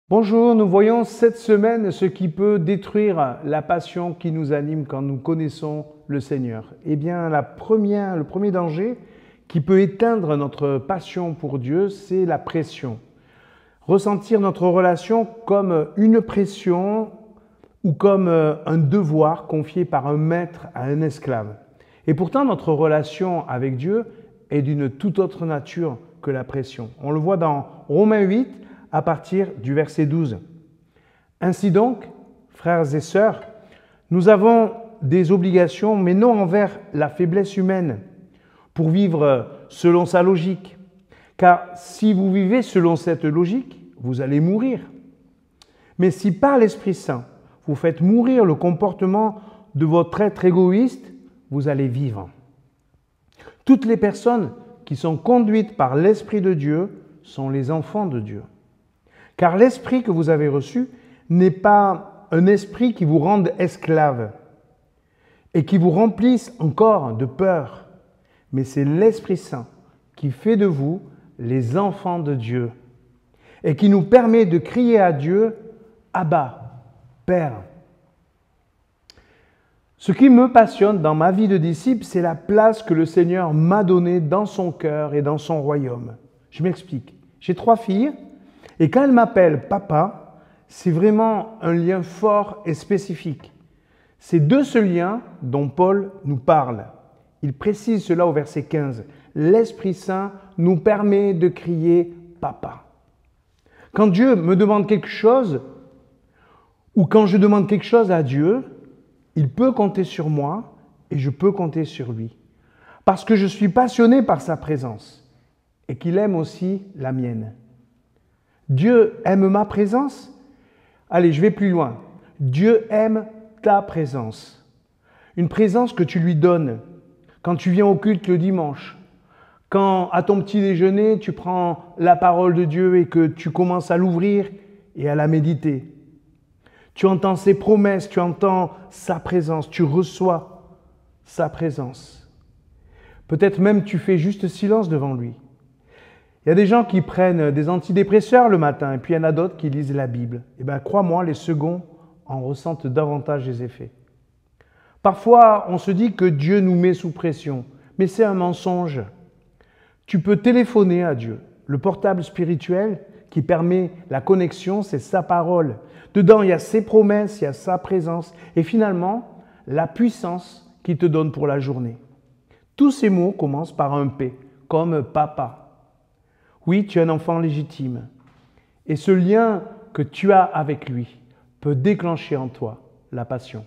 Bonjour, nous voyons cette semaine ce qui peut détruire la passion qui nous anime quand nous connaissons le Seigneur. Eh bien, le premier danger qui peut éteindre notre passion pour Dieu, c'est la pression. Ressentir notre relation comme une pression ou comme un devoir confié par un maître à un esclave. Et pourtant, notre relation avec Dieu est d'une toute autre nature que la pression. On le voit dans Romains 8, à partir du verset 12. Ainsi donc, frères et sœurs, nous avons des obligations, mais non envers la faiblesse humaine, pour vivre selon sa logique. Car si vous vivez selon cette logique, vous allez mourir. Mais si par l'Esprit Saint, vous faites mourir le comportement de votre être égoïste, vous allez vivre. Toutes les personnes qui sont conduites par l'Esprit de Dieu sont les enfants de Dieu. Car l'esprit que vous avez reçu n'est pas un esprit qui vous rende esclave et qui vous remplisse encore de peur, mais c'est l'Esprit Saint qui fait de vous les enfants de Dieu et qui nous permet de crier à Dieu « Abba, Père ». Ce qui me passionne dans ma vie de disciple, c'est la place que le Seigneur m'a donnée dans son cœur et dans son royaume. Je m'explique. J'ai 3 filles. Et quand elle m'appelle papa, c'est vraiment un lien fort et spécifique. C'est de ce lien dont Paul nous parle. Il précise cela au verset 15. L'Esprit Saint nous permet de crier papa. Quand Dieu me demande quelque chose, ou quand je demande quelque chose à Dieu, il peut compter sur moi et je peux compter sur lui. Parce que je suis passionné par sa présence et qu'il aime aussi la mienne. Dieu aime ma présence? Allez, je vais plus loin. Dieu aime ta présence. Une présence que tu lui donnes quand tu viens au culte le dimanche, quand à ton petit déjeuner, tu prends la parole de Dieu et que tu commences à l'ouvrir et à la méditer. Tu entends ses promesses, tu entends sa présence, tu reçois sa présence. Peut-être même tu fais juste silence devant lui. Il y a des gens qui prennent des antidépresseurs le matin et puis il y en a d'autres qui lisent la Bible. Eh bien, crois-moi, les seconds en ressentent davantage les effets. Parfois, on se dit que Dieu nous met sous pression, mais c'est un mensonge. Tu peux téléphoner à Dieu. Le portable spirituel qui permet la connexion, c'est sa parole. Dedans, il y a ses promesses, il y a sa présence et finalement, la puissance qu'il te donne pour la journée. Tous ces mots commencent par un P, comme papa. Oui, tu es un enfant légitime. Et ce lien que tu as avec lui peut déclencher en toi la passion.